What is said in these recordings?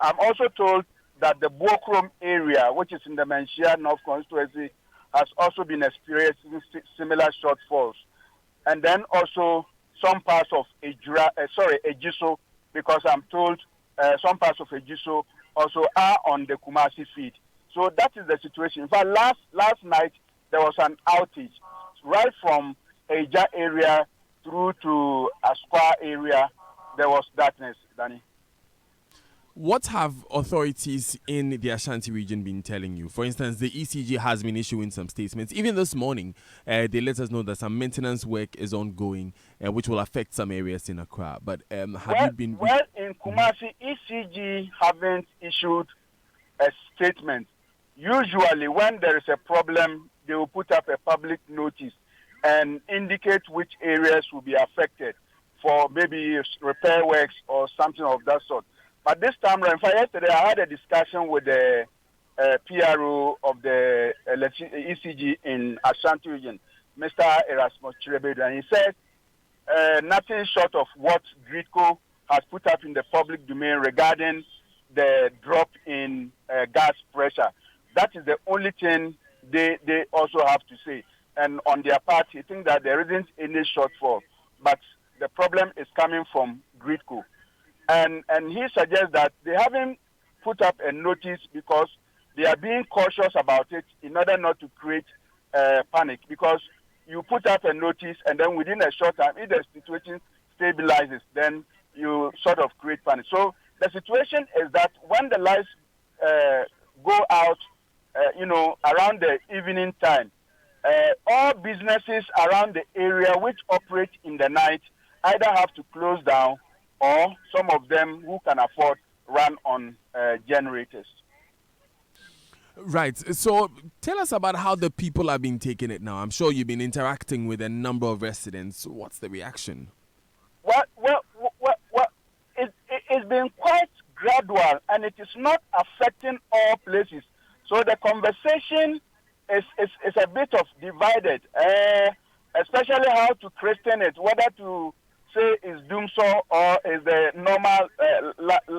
I'm also told that the Bokrom area, which is in the Manshia North constituency, has also been experiencing similar shortfalls. And then also some parts of Ejiso, because I'm told some parts of Ejiso also are on the Kumasi feed. So that is the situation. In fact, last night there was an outage right from Eja area through to Asqua area. There was darkness, Danny. What have authorities in the Ashanti region been telling you? For instance, the ECG has been issuing some statements. Even this morning, they let us know that some maintenance work is ongoing, which will affect some areas in Accra. But have you been... Well, in Kumasi, ECG haven't issued a statement. Usually, when there is a problem, they will put up a public notice and indicate which areas will be affected for maybe repair works or something of that sort. But this time, in fact, yesterday I had a discussion with the PRO of the ECG in Ashanti region, Mr. Erasmus Chirebedu, and he said nothing short of what Gridco has put up in the public domain regarding the drop in gas pressure. That is the only thing they also have to say. And on their part, he thinks that there isn't any shortfall, but the problem is coming from Gridco. And he suggests that they haven't put up a notice because they are being cautious about it in order not to create panic. Because you put up a notice and then within a short time, if the situation stabilizes, then you sort of create panic. So the situation is that when the lights go out, around the evening time, all businesses around the area which operate in the night either have to close down or some of them who can afford run on generators. Right. So tell us about how the people have been taking it now. I'm sure you've been interacting with a number of residents. What's the reaction? Well, it's been quite gradual and it is not affecting all places. So the conversation is a bit of divided, especially how to question it, whether to say is Dumsor or is the normal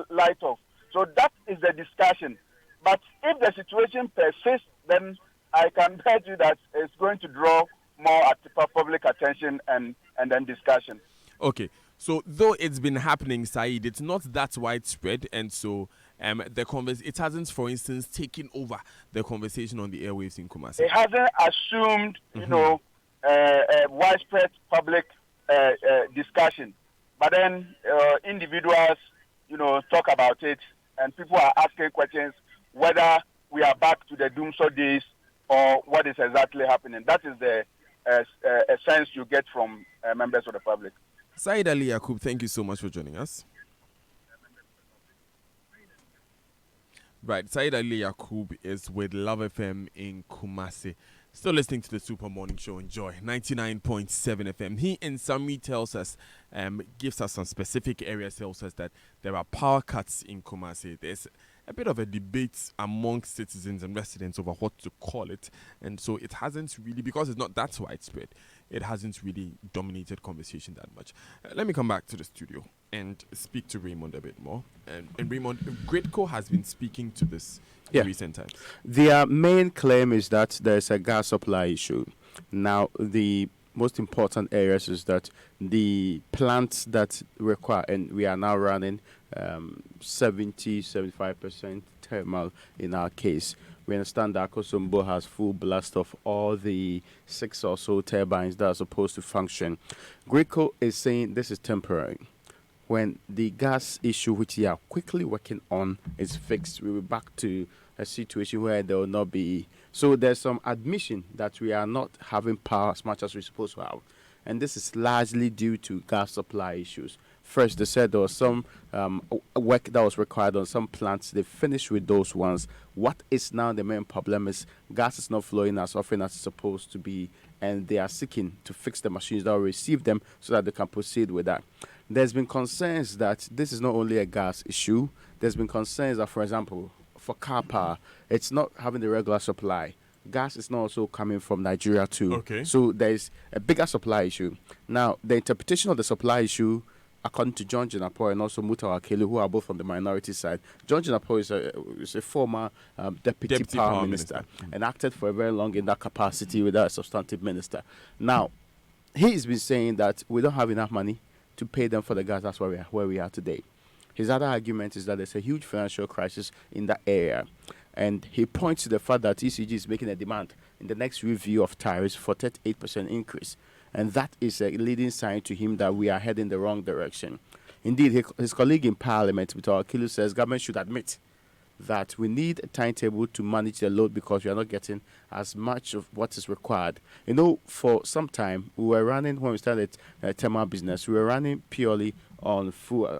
light off. So that is the discussion. But if the situation persists, then I can bet you that it's going to draw more public attention and then discussion. Okay. So though it's been happening, Saeed, it's not that widespread, and so it hasn't, for instance, taken over the conversation on the airwaves in Kumasi. It hasn't assumed, a widespread public discussion. But then individuals, talk about it, and people are asking questions whether we are back to the Dumsor days or what is exactly happening. That is the sense you get from members of the public. Saeed Ali Yakub, thank you so much for joining us. Right, Saeed Ali Yakub is with Love FM in Kumasi. Still listening to the Super Morning Show. Enjoy 99.7 FM. He in summary tells us, gives us some specific areas, tells us that there are power cuts in Kumasi. There's a bit of a debate amongst citizens and residents over what to call it. And so it hasn't really, because it's not that widespread, it hasn't really dominated conversation that much. Let me come back to the studio and speak to Raymond a bit more. And Raymond, Gridco has been speaking to this in recent times. Their main claim is that there's a gas supply issue. Now, the most important areas is that the plants that require, and we are now running 75% thermal in our case. We understand that Kosombo has full blast of all the 6 or so turbines that are supposed to function. Gridco is saying this is temporary. When the gas issue, which they are quickly working on, is fixed, we will be back to a situation where there will not be. So there's some admission that we are not having power as much as we're supposed to have. And this is largely due to gas supply issues. First, they said there was some work that was required on some plants. They finished with those ones. What is now the main problem is gas is not flowing as often as it's supposed to be, and they are seeking to fix the machines that will receive them so that they can proceed with that. There's been concerns that this is not only a gas issue. There's been concerns that, for example, for car power, it's not having the regular supply. Gas is not also coming from Nigeria too. Okay. So there's a bigger supply issue. Now, the interpretation of the supply issue according to John Jinapor and also Mutawa Akelu, who are both on the minority side. John Jinapor is a former deputy power minister and acted for a very long in that capacity without a substantive minister. Now, he's been saying that we don't have enough money to pay them for the gas. That's where we are today. His other argument is that there's a huge financial crisis in that area. And he points to the fact that ECG is making a demand in the next review of tariffs for 38% increase. And that is a leading sign to him that we are heading the wrong direction. Indeed, his colleague in Parliament, Mr. Akilu, says government should admit that we need a timetable to manage the load because we are not getting as much of what is required. You know, for some time, we were running, when we started thermal business, we were running purely on fuel,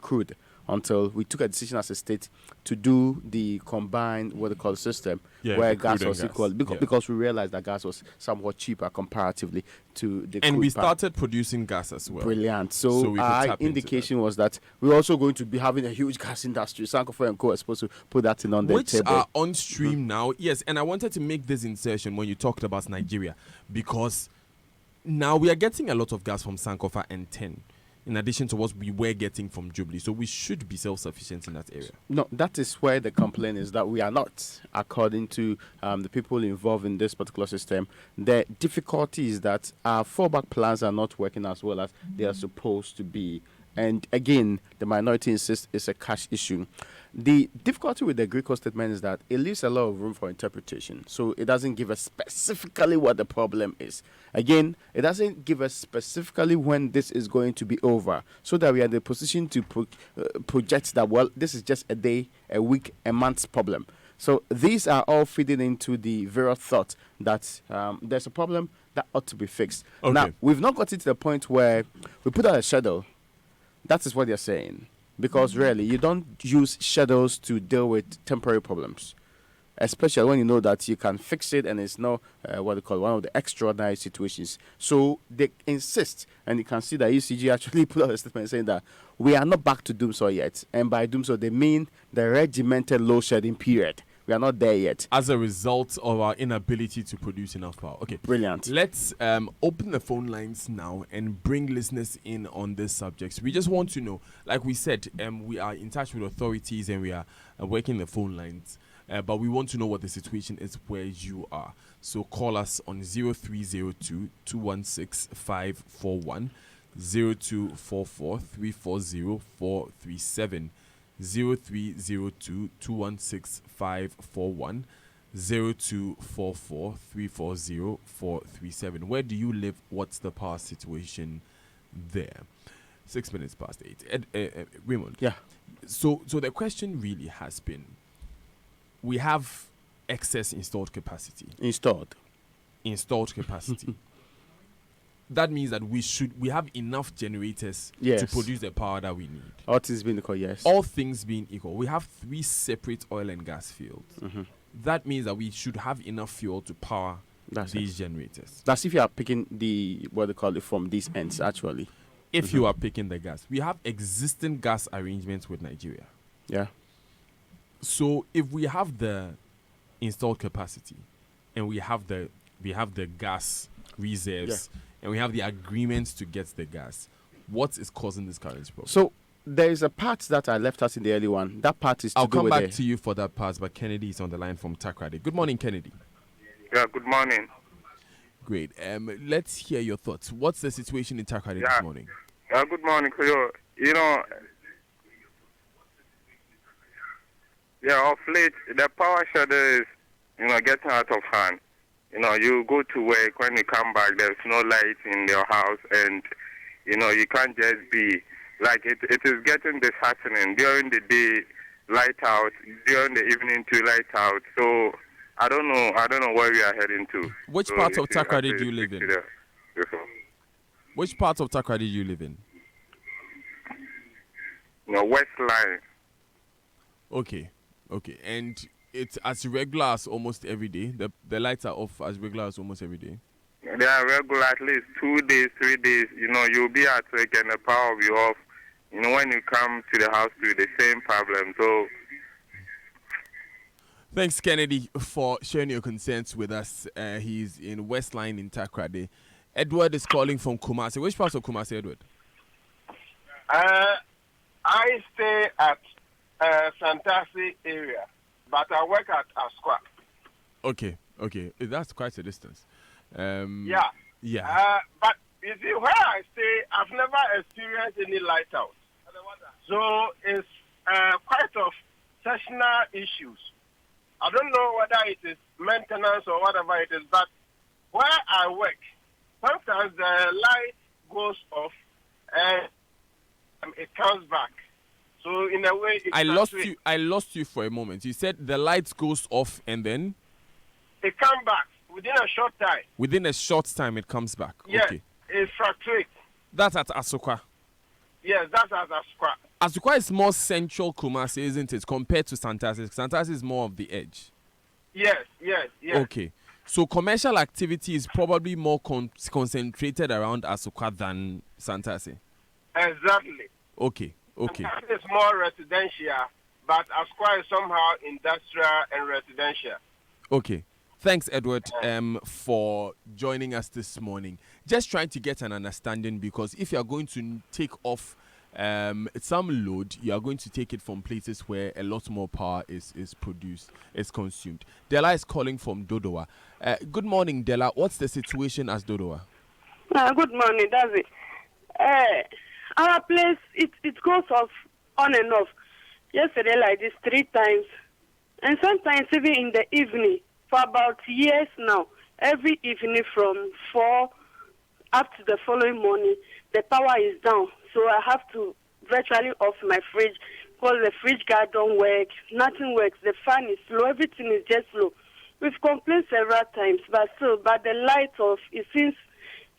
crude, until we took a decision as a state to do the combined, system, where gas was equal, because we realized that gas was somewhat cheaper comparatively to the and we started producing gas as well. Brilliant. So our indication was that we're also going to be having a huge gas industry. Sankofa and Co. are supposed to put that in on the table. Which are on stream now. Yes, and I wanted to make this insertion when you talked about Nigeria, because now we are getting a lot of gas from Sankofa and 10. In addition to what we were getting from Jubilee. So we should be self-sufficient in that area. No, that is where the complaint is that we are not, according to the people involved in this particular system. The difficulty is that our fallback plans are not working as well as they are supposed to be. And again, the minority insists it's a cash issue. The difficulty with the Greco statement is that it leaves a lot of room for interpretation. So it doesn't give us specifically what the problem is. Again, it doesn't give us specifically when this is going to be over, so that we are in the position to project that, well, this is just a day, a week, a month's problem. So these are all feeding into the various thought that there's a problem that ought to be fixed. Okay. Now, we've not gotten to the point where we put out a schedule. That is what they're saying. Because really, you don't use schedules to deal with temporary problems, especially when you know that you can fix it and it's not one of the extraordinary situations. So they insist, and you can see that ECG actually put out a statement saying that we are not back to Dumsor yet. And by Dumsor, they mean the regimented load shedding period. We are not there yet. As a result of our inability to produce enough power. Okay. Brilliant. Let's open the phone lines now and bring listeners in on this subject. We just want to know, like we said, we are in touch with authorities and we are working the phone lines. But we want to know what the situation is where you are. So call us on 0302 216 541, 0244 340 437. 0302 216 541, 0244 340 437. Where do you live? What's the power situation there? 6 minutes past 8. Raymond. Yeah. So the question really has been, we have excess installed capacity. Installed capacity. That means that we have enough generators to produce the power that we need. All things being equal, yes. All things being equal. We have 3 separate oil and gas fields. Mm-hmm. That means that we should have enough fuel to power these generators. That's if you are picking from these ends, actually. If you are picking the gas. We have existing gas arrangements with Nigeria. Yeah. So if we have the installed capacity and we have the gas reserves, and we have the agreements to get the gas, what is causing this current problem? So there is a part that I left us in the early one. That part is I'll come back to you for that part, but Kennedy is on the line from Takrady. Good morning, Kennedy. Yeah, good morning. Great. Let's hear your thoughts. What's the situation in Takrady this morning? Good morning, Koyo. You know, of late, the power schedule is, getting out of hand. You go to work, when you come back, there's no light in your house, and, you can't just be, like, it is getting disheartening. During the day, light out, during the evening to light out. So, I don't know where we are heading to. Which part of Takrady do you live in? Which part of Takrady do you live in? West Line. Okay. And it's as regular as almost every day. The lights are off as regular as almost every day. They are regular at least 2 days, 3 days. You'll be at work and the power will be off. When you come to the house, to the same problem. So, thanks, Kennedy, for sharing your concerns with us. He's in West Line in Takrady. Edward is calling from Kumasi. Which part of Kumasi, Edward? I stay at Santasi area, but I work at Asqua. Okay. That's quite a distance. Yeah. Yeah. But you see, where I stay, I've never experienced any lighthouse. So it's quite of seasonal issues. I don't know whether it is maintenance or whatever it is, but where I work, sometimes the light goes off and it comes back. So in a way, I lost you for a moment. You said the lights goes off and then it comes back within a short time. Within a short time, it comes back. Yes, Okay. it fluctuates. That's at Asukwa. Yes, that's at Asqua. Asukwa is more central Kumasi, isn't it, compared to Santasi? Santasi is more of the edge. Yes. Okay. So commercial activity is probably more concentrated around Asukwa than Santasi. Exactly. Okay. It's more residential, but Asqua is somehow industrial and residential. Okay. Thanks, Edward, for joining us this morning. Just trying to get an understanding, because if you are going to take off some load, you are going to take it from places where a lot more power is produced, is consumed. Della is calling from Dodowa. Good morning, Della. What's the situation as Dodowa? Good morning, that's it. Our place, it goes off on and off. Yesterday, like this, 3 times. And sometimes even in the evening, for about years now, every evening from 4 up to the following morning, the power is down. So I have to virtually off my fridge because the fridge guard don't work. Nothing works. The fan is slow. Everything is just slow. We've complained several times, but the light off, it seems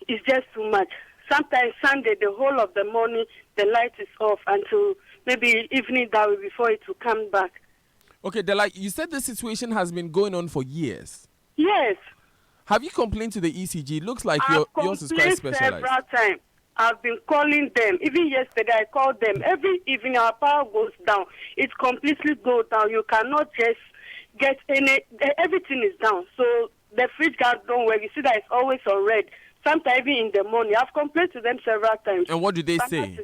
it's just too much. Sometimes Sunday, the whole of the morning, the light is off until maybe evening that way before it will come back. Okay, Della, you said the situation has been going on for years. Yes. Have you complained to the ECG? It looks like yours is quite specialized. Several times. I've been calling them. Even yesterday, I called them. Every evening, our power goes down. It completely goes down. You cannot just get any. Everything is down. So the fridge guard don't work. You see that it's always on red. Sometimes even in the morning. I've complained to them several times. And what did they say?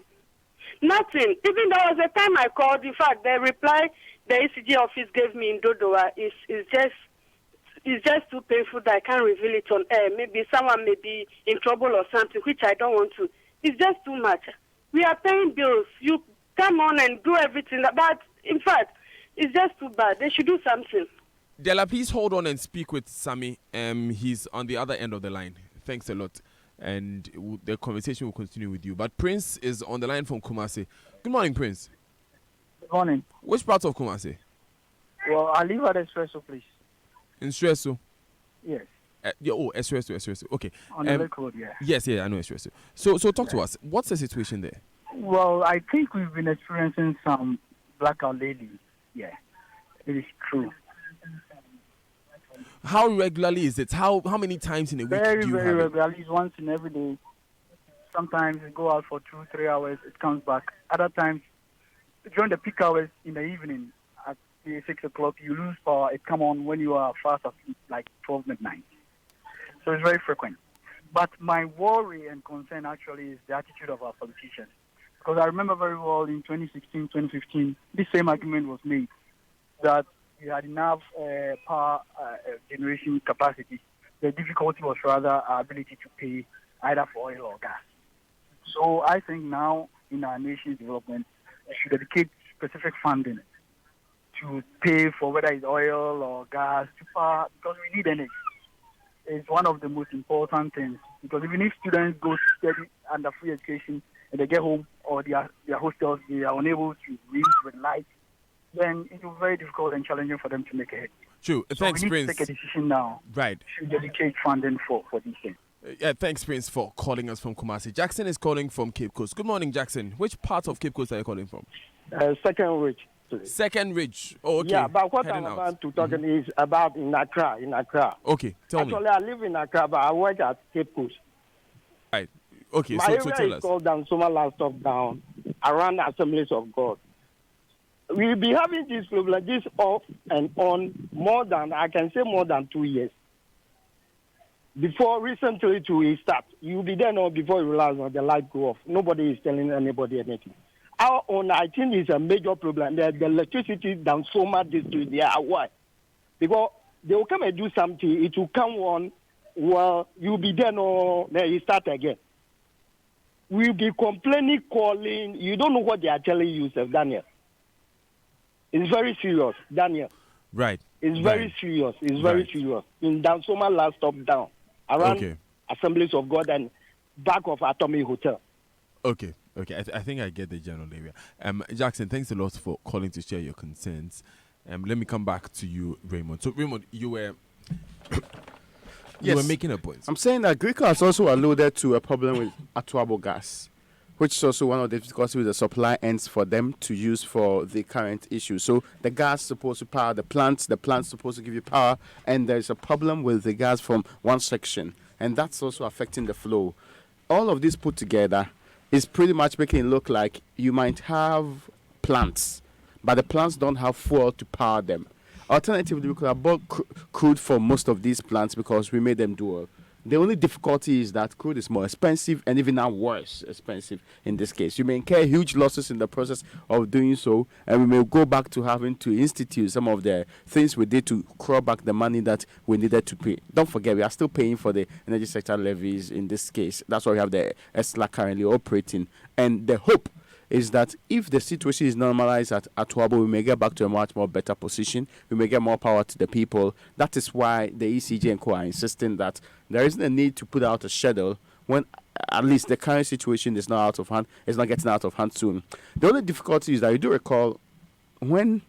Nothing. Even there was a time I called. In fact, the reply the ECG office gave me in Dodowa is just too painful that I can't reveal it on air. Maybe someone may be in trouble or something, which I don't want to. It's just too much. We are paying bills. You come on and do everything. But in fact, it's just too bad. They should do something. Della, please hold on and speak with Sammy. He's on the other end of the line. Thanks a lot. And the conversation will continue with you. But Prince is on the line from Kumasi. Good morning, Prince. Good morning. Which part of Kumasi? Well, I live at Espresso, please. In Espresso? Yes. Espresso. Okay. On the Lake Road, yeah. Yes, I know Espresso. So talk to us. What's the situation there? Well, I think we've been experiencing some blackout lately. Yeah, it is true. How regularly is it? How many times in a week do you have it? Very regularly. It's once in every day. Sometimes we go out for 2-3 hours. It comes back. Other times, during the peak hours in the evening, at 6 o'clock, you lose power. It come on when you are fast asleep, like 12 midnight. So it's very frequent. But my worry and concern actually is the attitude of our politicians. Because I remember very well in 2016, 2015, this same argument was made that we had enough power generation capacity. The difficulty was rather our ability to pay either for oil or gas. So I think now in our nation's development, we should dedicate specific funding to pay for whether it's oil or gas to power, because we need energy. It's one of the most important things, because even if students go to study under free education and they get home or their hostels, they are unable to read with light, then it will be very difficult and challenging for them to make a hit. True. So Thanks, we need Prince. to take a decision now. Right. To dedicate funding for these things. Thanks, Prince, for calling us from Kumasi. Jackson is calling from Cape Coast. Good morning, Jackson. Which part of Cape Coast are you calling from? Second Ridge. Second Ridge. Oh, okay. Yeah, but what Heading I'm out. about to talk is about in Accra. Okay, tell me. Actually, I live in Accra, but I work at Cape Coast. Right. Okay, My so area tell is us. called Dumsor Livestock Down, around the Assemblies of God. We'll be having this problem, this off and on, more than 2 years. before recently to start. You'll be there now before you realize the light go off. Nobody is telling anybody anything. Our own, I think, is a major problem. The electricity down so much district there. Why? Because they will come and do something. It will come on. Well, you'll be there now. Then you start again. We'll be complaining, calling. You don't know what they are telling you, Sir Daniel. It's very serious, Daniel. Right. It's very serious. It's very serious. In Dumsor, last stop down, around Assemblies of God and back of Atomic Hotel. Okay. I think I get the general area. Jackson, thanks a lot for calling to share your concerns. Let me come back to you, Raymond. So, Raymond, you were you were making a point. I'm saying that Greco has also alluded to a problem with Atuabo gas, which is also one of the difficulties with the supply ends for them to use for the current issue. So the gas is supposed to power the plant's supposed to give you power, and there's a problem with the gas from one section, and that's also affecting the flow. All of this put together is pretty much making it look like you might have plants, but the plants don't have fuel to power them. Alternatively, we could have bought crude for most of these plants because we made them dual. The only difficulty is that crude is more expensive and even now worse expensive in this case. You may incur huge losses in the process of doing so, and we may go back to having to institute some of the things we did to crawl back the money that we needed to pay. Don't forget, we are still paying for the energy sector levies in this case. That's why we have the ESLA currently operating. And the hope is that if the situation is normalized at Atuabo, we may get back to a much more better position. We may get more power to the people. That is why the ECJ and co are insisting that there isn't a need to put out a schedule when at least the current situation is not out of hand. It's not getting out of hand soon. The only difficulty is that you do recall when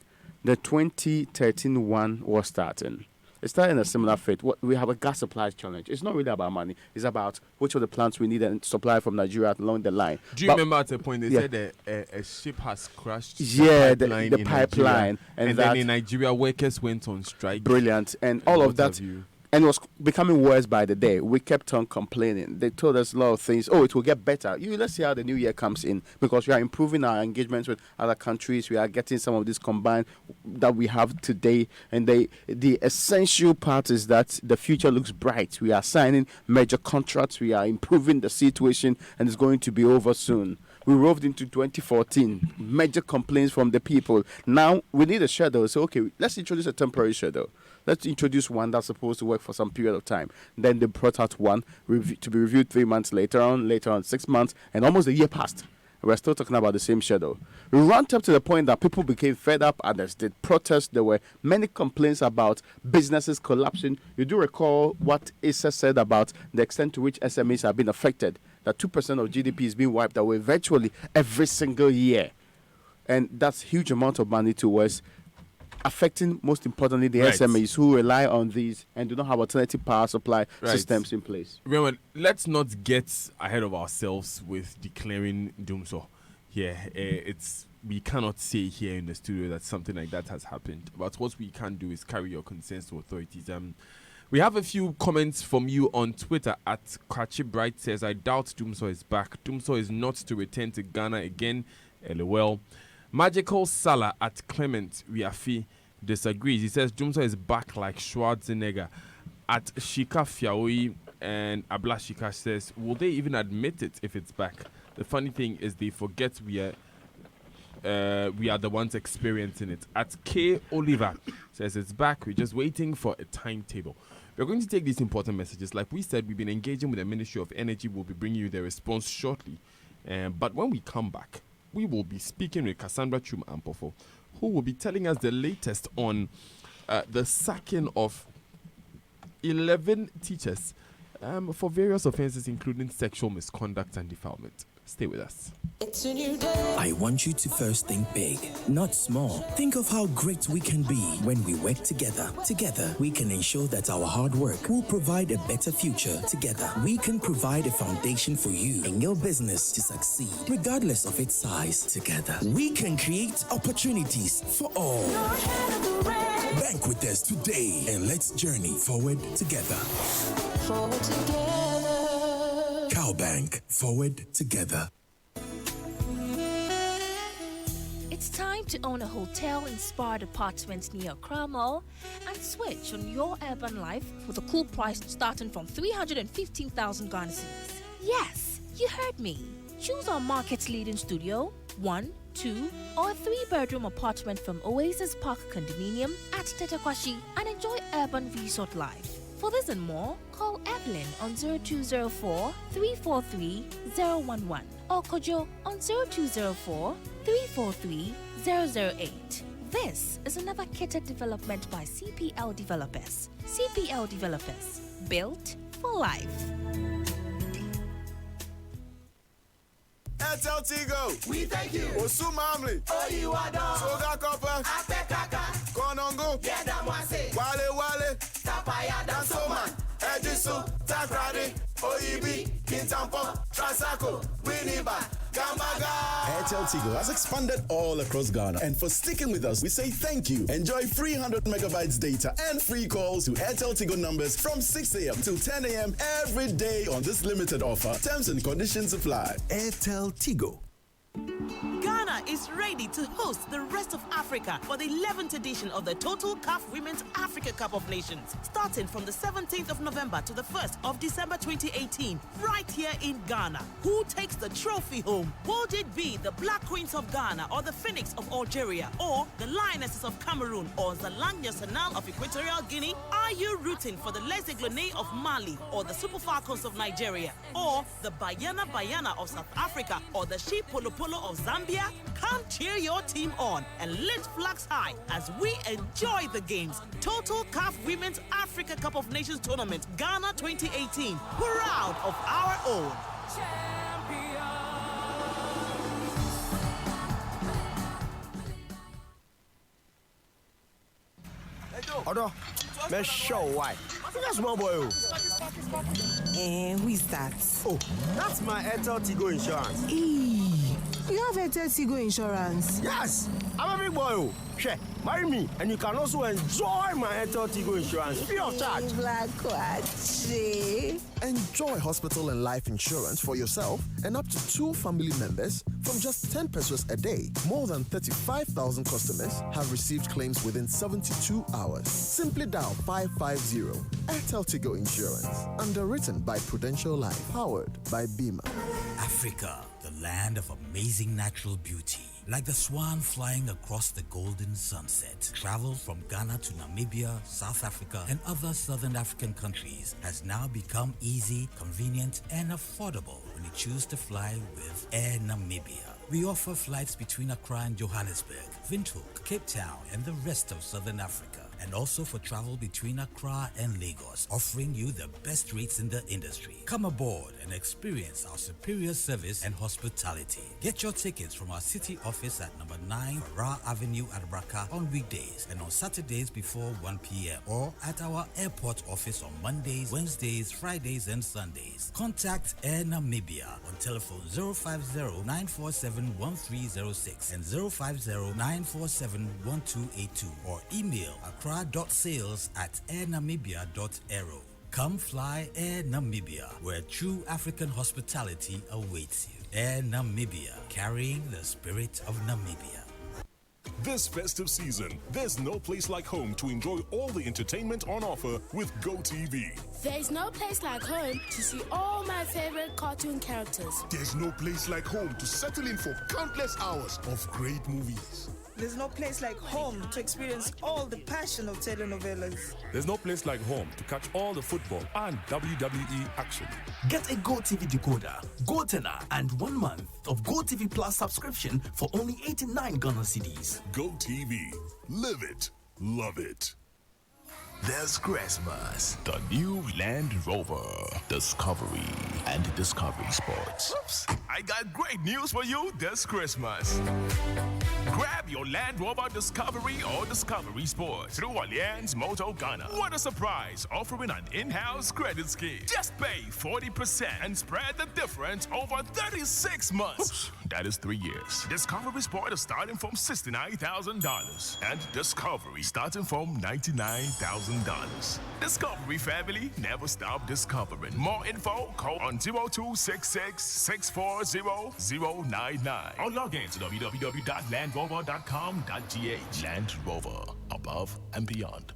the 2013 one was starting. It started in a similar fate. We have a gas supply challenge. It's not really about money. It's about which of the plants we need and supply from Nigeria along the line. Do you remember at a point they said a ship has crashed? The pipeline. And then in Nigeria, workers went on strike. Brilliant. And all of that. And it was becoming worse by the day. We kept on complaining. They told us a lot of things. Oh, it will get better. Let's see how the new year comes in, because we are improving our engagements with other countries. We are getting some of this combined that we have today. And the essential part is that the future looks bright. We are signing major contracts. We are improving the situation, and it's going to be over soon. We roved into 2014. Major complaints from the people. Now we need a schedule. So, okay, let's introduce a temporary schedule. Let's introduce one that's supposed to work for some period of time. Then they brought out one to be reviewed 3 months later on 6 months, and almost a year passed. We're still talking about the same schedule. We ramped up to the point that people became fed up, others did protest. There were many complaints about businesses collapsing. You do recall what Issa said about the extent to which SMEs have been affected, that 2% of GDP is being wiped away virtually every single year. And that's a huge amount of money towards affecting, most importantly, the SMEs who rely on these and do not have alternative power supply systems in place. Remember, let's not get ahead of ourselves with declaring Dumsor. We cannot say here in the studio that something like that has happened. But what we can do is carry your concerns to authorities. We have a few comments from you on Twitter. At Kachi Bright says, I doubt Dumsor is back. Dumsor is not to return to Ghana again. LOL. Magical Salah at Clement Riafi disagrees. He says Dumsor is back like Schwarzenegger. At Shika Fiaoi and Abla Shika says, will they even admit it if it's back? The funny thing is they forget we are the ones experiencing it. At K Oliver says it's back. We're just waiting for a timetable. We're going to take these important messages. Like we said, we've been engaging with the Ministry of Energy. We'll be bringing you the response shortly. But when we come back, we will be speaking with Cassandra Chuma Ampofo, who will be telling us the latest on the sacking of 11 teachers for various offenses, including sexual misconduct and defilement. Stay with us. It's a new day. I want you to first think big, not small. Think of how great we can be when we work together. Together, we can ensure that our hard work will provide a better future. Together, we can provide a foundation for you and your business to succeed, regardless of its size. Together, we can create opportunities for all. Bank with us today and let's journey forward together. Forward together. Cowbank, forward together. It's time to to own a hotel-inspired apartment near Accra Mall and switch on your urban life with a cool price starting from 315,000 Ghana cedis? Yes, you heard me. Choose our market-leading studio, 1, 2, or 3-bedroom apartment from Oasis Park Condominium at Tetakwashi and enjoy urban resort life. For this and more, call Evelyn on 0204 343 011 or Kojo on 0204 343 008. This is another catered development by CPL Developers. CPL Developers, built for life. Airtel Tigo, we thank you. Osumamli, Oyiwado, Soga Copper, Atekaka, Konongo, Yedamwase, Wale, Tapaya Dansoman, Edisu, Takrade, Oyibi, Kintampo, Transaco, Winiba, Gambaga. Airtel Tigo has expanded all across Ghana, and for sticking with us, we say thank you. Enjoy 300 megabytes data and free calls to Airtel Tigo numbers from 6 a.m. till 10 a.m. every day on this limited offer. Terms and conditions apply. Airtel Tigo. Ghana is ready to host the rest of Africa for the 11th edition of the Total CAF Women's Africa Cup of Nations, starting from the 17th of November to the 1st of December 2018, right here in Ghana. Who takes the trophy home? Would it be the Black Queens of Ghana, or the Phoenix of Algeria, or the Lionesses of Cameroon, or the Langya Sanal of Equatorial Guinea? Are you rooting for the Les Aiglonnets of Mali, or the Super Falcons of Nigeria, or the Bayana of South Africa, or the She Polo of Zambia? Come cheer your team on and lift flags high as we enjoy the games. Total CAF Women's Africa Cup of Nations Tournament, Ghana 2018. Proud of our own. Odo, let's show why. That's small boy. Who is that? Oh, that's my Airtel Tigo insurance. You have Airtel Tigo insurance? Yes, I'm a big boy. Share, marry me, and you can also enjoy my Airtel Tigo insurance free of charge. Black Quachi. Enjoy hospital and life insurance for yourself and up to 2 family members from just 10 pesos a day. More than 35,000 customers have received claims within 72 hours. Simply dial 550. Airtel Tigo Insurance. Underwritten by Prudential Life. Powered by Bima. Africa, the land of amazing natural beauty. Like the swan flying across the golden sunset, travel from Ghana to Namibia, South Africa, and other southern African countries has now become easy, convenient, and affordable when you choose to fly with Air Namibia. We offer flights between Accra and Johannesburg, Windhoek, Cape Town, and the rest of southern Africa, and also for travel between Accra and Lagos, offering you the best rates in the industry. Come aboard and experience our superior service and hospitality. Get your tickets from our city office at number 9 Ra Avenue at Braka on weekdays and on Saturdays before 1 p.m. or at our airport office on Mondays, Wednesdays, Fridays, and Sundays. Contact Air Namibia on telephone 050-947-1306 and 050-947-1282 or email accra.sales@airnamibia.aero. Come fly Air Namibia, where true African hospitality awaits you. Air Namibia, carrying the spirit of Namibia. This festive season, there's no place like home to enjoy all the entertainment on offer with GoTV. There's no place like home to see all my favorite cartoon characters. There's no place like home to settle in for countless hours of great movies. There's no place like home to experience all the passion of telenovelas. There's no place like home to catch all the football and WWE action. Get a GoTV decoder, GoTenna, and 1 month of GoTV Plus subscription for only 89 Ghana cedis. GoTV. Live it. Love it. There's Christmas, the new Land Rover, Discovery, and Discovery Sports. Oops, I got great news for you this Christmas. Grab your Land Rover Discovery or Discovery Sports through Allianz Moto Ghana. What a surprise, offering an in-house credit scheme. Just pay 40% and spread the difference over 36 months. Oops, that is 3 years. Discovery Sport is starting from $69,000 and Discovery starting from $99,000. getting done. Discovery family, never stop discovering. More info, call on 0266 640 099 or log in to www.landrover.com.gh. Land Rover, above and beyond.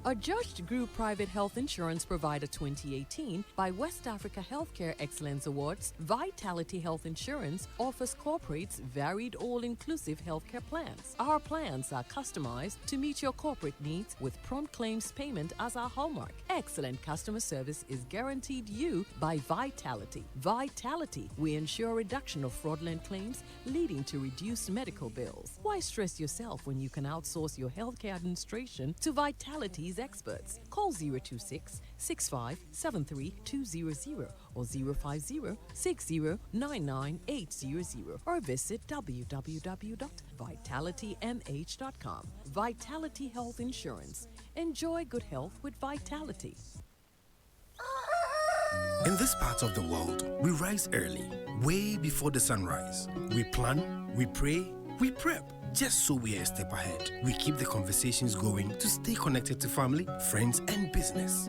Adjudged Group Private Health Insurance Provider 2018 by West Africa Healthcare Excellence Awards, Vitality Health Insurance offers corporates varied all-inclusive healthcare plans. Our plans are customized to meet your corporate needs with prompt claims payment as our hallmark. Excellent customer service is guaranteed you by Vitality. Vitality, we ensure reduction of fraudulent claims leading to reduced medical bills. Why stress yourself when you can outsource your healthcare administration to Vitality's experts? Call 026 65 73200 or 050 6099 800 or visit www.vitalitymh.com. Vitality Health Insurance. Enjoy good health with Vitality. In this part of the world, we rise early, way before the sunrise. We plan, we pray, we prep, just so we are a step ahead. We keep the conversations going to stay connected to family, friends, and business.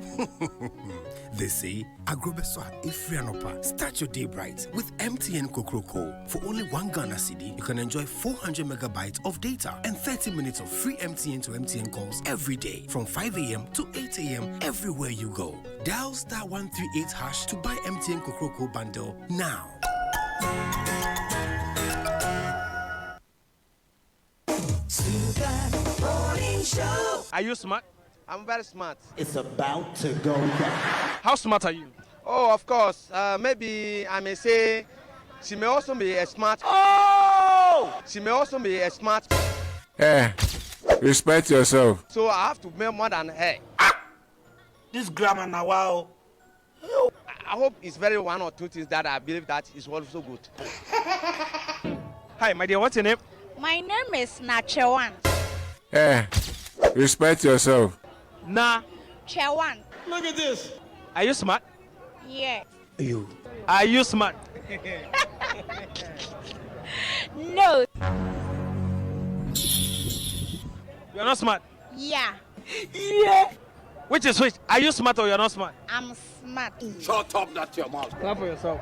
They say, Agrobeswa Ifrianopa. Start your day bright with MTN Kokroko. For only 1 Ghana cedi, you can enjoy 400 megabytes of data and 30 minutes of free MTN to MTN calls every day from 5 a.m. to 8 a.m. everywhere you go. Dial *138# to buy MTN Kokroko bundle now. Are you smart? I'm very smart. It's about to go down. How smart are you? Oh, of course. Maybe I may say she may also be a smart. Oh! She may also be a smart. Hey, respect yourself. So I have to make more than her. This grammar now, wow. I hope it's very one or two things that I believe that is also good. Hi, my dear. What's your name? My name is Nachewan. Hey, respect yourself. Chewan. Look at this. Are you smart? Yeah. You. Are you smart? No. You're not smart? Yeah. Yeah. Which is which? Are you smart or you're not smart? I'm smart. Shut up, that's your mouth. Clap for yourself.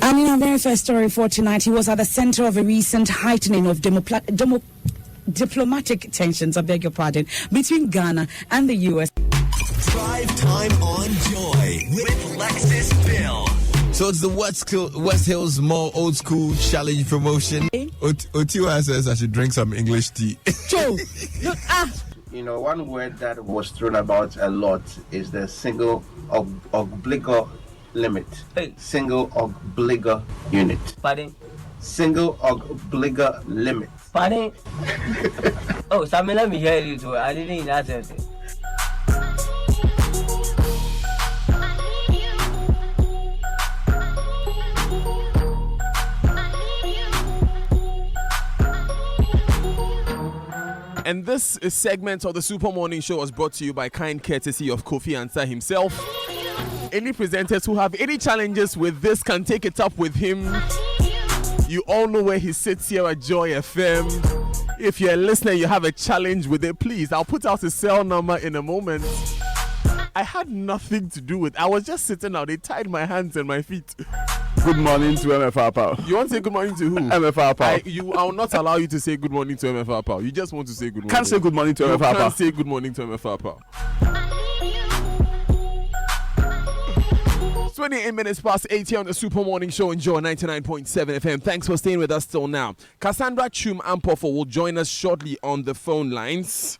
And in our very first story for tonight, he was at the center of a recent heightening of diplomatic tensions, I beg your pardon, between Ghana and the U.S. Drive time on Joy with Lexus Bill. So it's the West Hills Mall Old School Challenge promotion. Otiwa says I should drink some English tea. Joe, look, You know, one word that was thrown about a lot is the single obligor limit. Hey. Single obligor unit. Pardon? Single obligor limit. Pardon? Oh, Sammy, let me hear you too. I didn't hear that anything. And this segment of the Super Morning Show was brought to you by kind courtesy of Kofi Ansah himself. Any presenters who have any challenges with this can take it up with him. You all know where he sits here at Joy FM. If you're a listener, you have a challenge with it, please. I'll put out his cell number in a moment. I had nothing to do with it. I was just sitting out. They tied my hands and my feet. Good morning to MFR Pal. You want to say good morning to who? MFR Pal. I will not allow you to say good morning to MFR Pal. You just want to say good morning. Can't say good morning to MFR Pal. You can't say good morning to MFR Pal. 28 minutes past 8 here on the Super Morning Show. Enjoy 99.7 FM. Thanks for staying with us till now. Cassandra Chum Ampofo will join us shortly on the phone lines.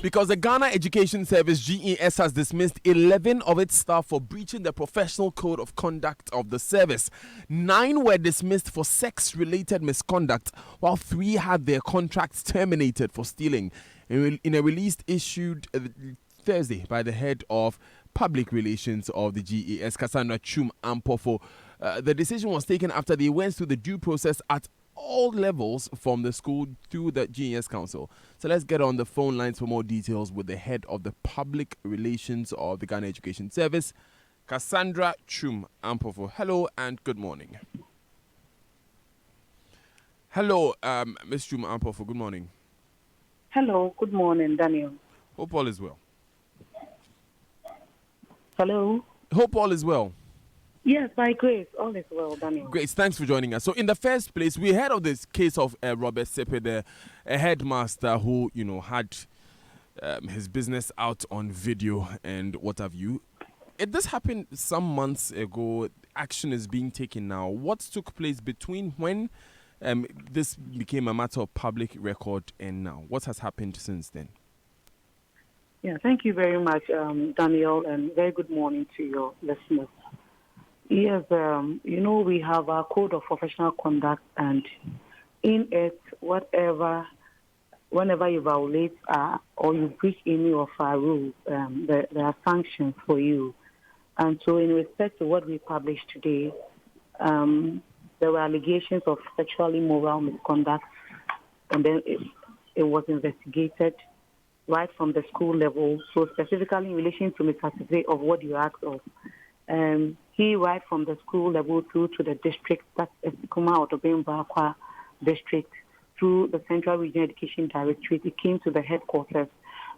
Because the Ghana Education Service GES has dismissed 11 of its staff for breaching the professional code of conduct of the service. 9 were dismissed for sex-related misconduct, while 3 had their contracts terminated for stealing. In a release issued Thursday by the head of public relations of the GES, Cassandra Chum Ampofo, the decision was taken after they went through the due process at all levels from the school through the GES Council. So let's get on the phone lines for more details with the head of the public relations of the Ghana Education Service, Cassandra Chum Ampofo. Hello and good morning. Hello, Ms. Chum Ampofo. Good morning. Hello, good morning, Daniel. Hope all is well. Hello. Hope all is well. Yes, by grace, all is well, Daniel. Grace, thanks for joining us. So, in the first place, we heard of this case of Robert Sepe, a headmaster who, had his business out on video and what have you. This happened some months ago. Action is being taken now. What took place between when this became a matter of public record and now? What has happened since then? Yeah, thank you very much, Daniel, and very good morning to your listeners. Yes, we have our code of professional conduct, and in it, whenever you violate or you breach any of our rules, there are sanctions for you. And so in respect to what we published today, there were allegations of sexually immoral misconduct, and then it was investigated right from the school level. So specifically in relation to Mr. Sepe of what you asked of, he right from the school level through to the district, that's Kuma Otobemba district, through the Central Regional Education Directorate. It came to the headquarters,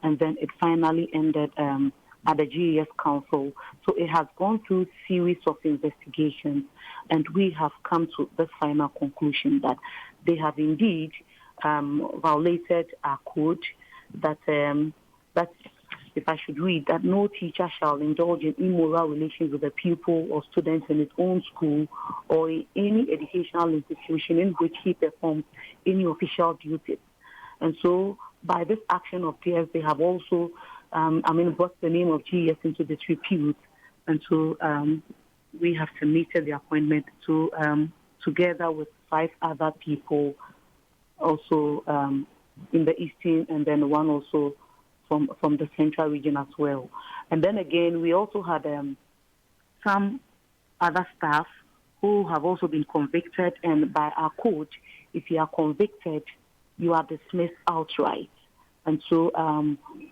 and then it finally ended at the GES Council. So it has gone through a series of investigations, and we have come to the final conclusion that they have indeed violated our code, that if I should read, that no teacher shall indulge in immoral relations with a pupil or student in his own school or in any educational institution in which he performs any official duties. And so by this action of theirs, they have also, brought the name of GES into disrepute. And so we have submitted the appointment to, together with 5 other people, also in the Eastern, and then one also from the Central region as well. And then again, we also had some other staff who have also been convicted, and by our code, if you are convicted, you are dismissed outright. And so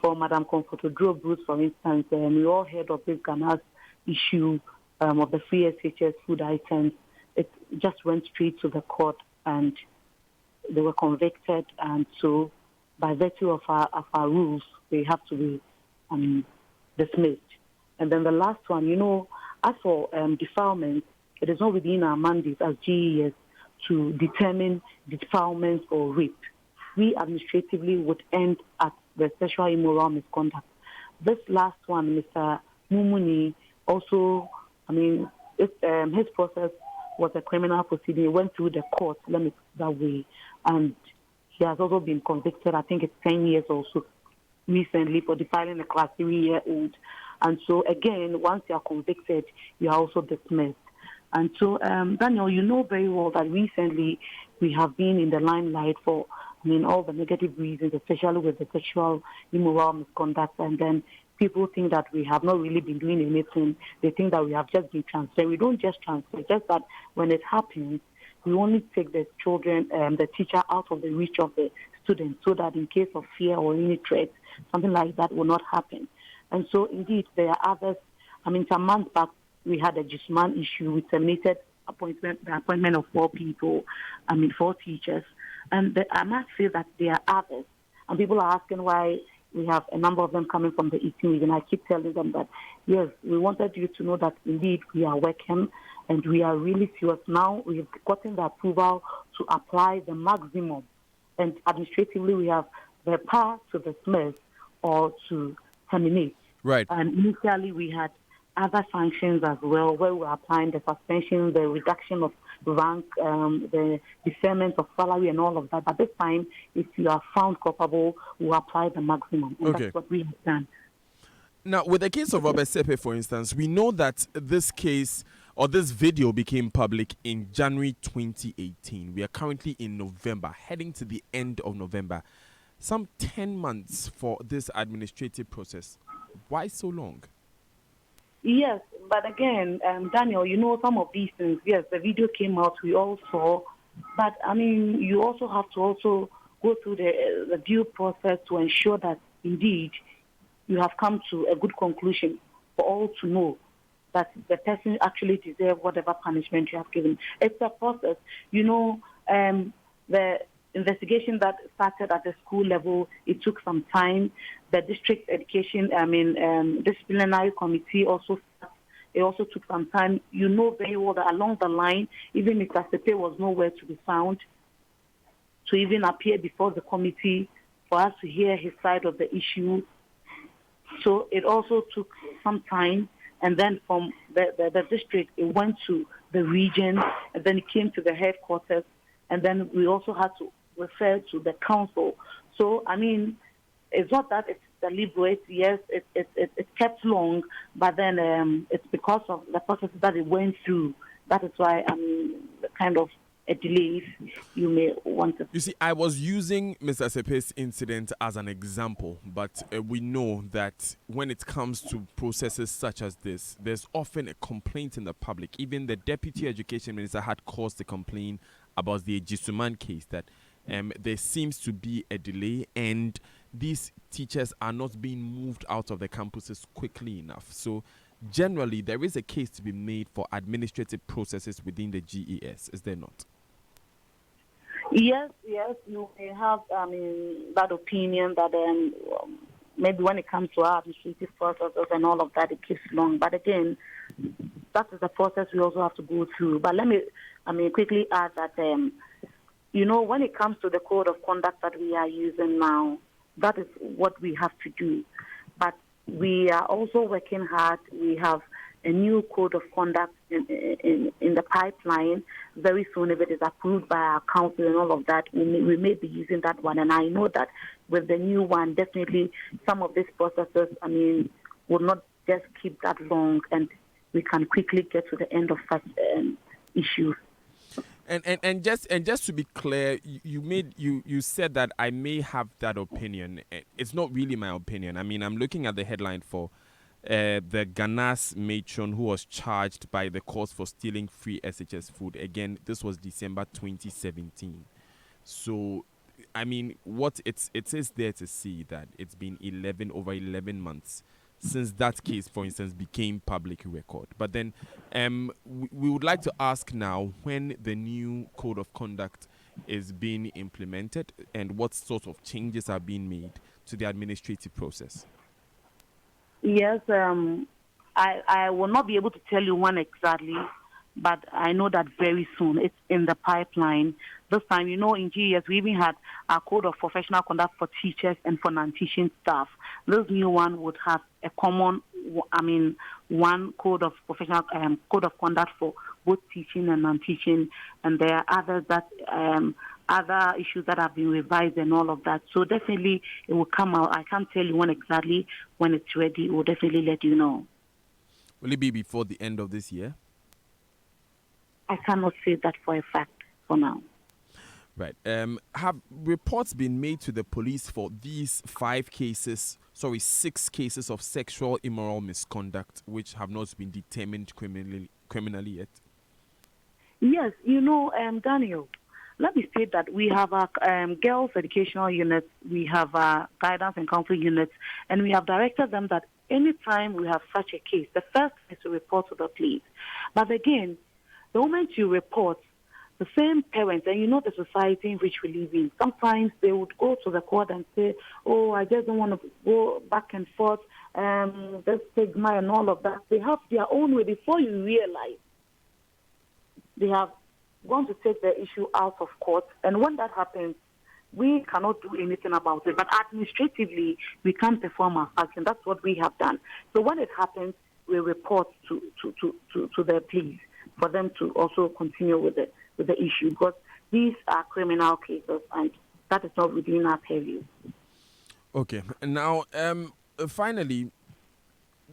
for Madam Comforto Bruce, for instance, we all heard of this Ghana's issue of the free SHS food items. It just went straight to the court, and they were convicted, and so by virtue of our rules, they have to be dismissed. And then the last one, as for defilement, it is not within our mandate as GES to determine defilement or rape. We administratively would end at the sexual immoral misconduct. This last one, Mr. Mumuni, also, his process was a criminal proceeding. It went through the court, let me put it that way, and he has also been convicted, I think it's 10 years also recently, for defiling a class 3-year-old. And so, again, once you are convicted, you are also dismissed. And so, Daniel, you know very well that recently we have been in the limelight for, all the negative reasons, especially with the sexual immoral misconduct. And then people think that we have not really been doing anything. They think that we have just been transferred. We don't just transfer, just that when it happens, we only take the children, the teacher out of the reach of the students, so that in case of fear or any threat, something like that will not happen. And so, indeed, there are others. Some months back, we had a Jusman issue. We terminated the appointment of 4 people, 4 teachers. And I must say that there are others. And people are asking why we have a number of them coming from the Eastern region. I keep telling them that, yes, we wanted you to know that, indeed, we are working. And we are really serious. Now we've gotten the approval to apply the maximum. And administratively, we have the power to dismiss or to terminate. Right. And initially, we had other sanctions as well, where we were applying the suspension, the reduction of rank, the deferment of salary and all of that. But this time, if you are found culpable, we'll apply the maximum. And that's what we have done. Now, with the case of Robert Sepe, for instance, we know that this case or this video became public in January 2018. We are currently in November, heading to the end of November. Some 10 months for this administrative process. Why so long? Yes, but again, Daniel, some of these things, yes, the video came out, we all saw, But I mean, you also have to also go through the due process to ensure that indeed you have come to a good conclusion for all to know that the person actually deserves whatever punishment you have given. It's a process. The investigation that started at the school level, it took some time. The district education, disciplinary committee it also took some time. You know very well that along the line, even if Asepe was nowhere to be found, to even appear before the committee for us to hear his side of the issue. So it also took some time. And then from the district, it went to the region, and then it came to the headquarters, and then we also had to refer to the council. So, I mean, it's not that it's deliberate. Yes, it kept long, but then it's because of the process that it went through. That is why, kind of a delay, if you may want to. You see, I was using Mr. Sepe's incident as an example, but we know that when it comes to processes such as this, there's often a complaint in the public. Even the Deputy Education Minister had caused a complaint about the Ejisuman case, that there seems to be a delay and these teachers are not being moved out of the campuses quickly enough. So generally, there is a case to be made for administrative processes within the GES, is there not? Yes, you may have, that opinion that maybe when it comes to our administrative processes and all of that, it keeps long. But again, that is the process we also have to go through. But let me, quickly add that, when it comes to the code of conduct that we are using now, that is what we have to do. But we are also working hard. We have a new code of conduct in the pipeline very soon. If it is approved by our council and all of that, we may be using that one. And I know that with the new one, definitely some of these processes, will not just keep that long, and we can quickly get to the end of such issues. And just to be clear, you said that I may have that opinion. It's not really my opinion. I'm looking at the headline for the Ghana's matron who was charged by the court for stealing free SHS food. Again, this was December 2017. So, what it is there to see that it's been over 11 months since that case, for instance, became public record. But then we would like to ask now when the new code of conduct is being implemented and what sort of changes are being made to the administrative process. Yes, I will not be able to tell you when exactly, but I know that very soon. It's in the pipeline. This time, in GES, we even had a code of professional conduct for teachers and for non-teaching staff. This new one would have a common, one code of professional code of conduct for both teaching and non-teaching, and there are others that other issues that have been revised and all of that. So definitely it will come out. I can't tell you when exactly. When it's ready, we'll definitely let you know. Will it be before the end of this year? I cannot say that for a fact for now. Right. Have reports been made to the police for these 6 cases of sexual immoral misconduct which have not been determined criminally yet? Yes, Daniel, let me say that we have our girls' educational units, we have our guidance and counseling units, and we have directed them that anytime we have such a case, the first is to report to the police. But again, the moment you report, the same parents, and the society in which we live in, sometimes they would go to the court and say, oh, I just don't want to go back and forth, this stigma and all of that. They have their own way. Before you realize, they have gone to take the issue out of court. And when that happens, we cannot do anything about it. But administratively, we can't perform our function. That's what we have done. So when it happens, we report to the police for them to also continue with the issue, because these are criminal cases and that is not within our purview. Okay. Now, finally,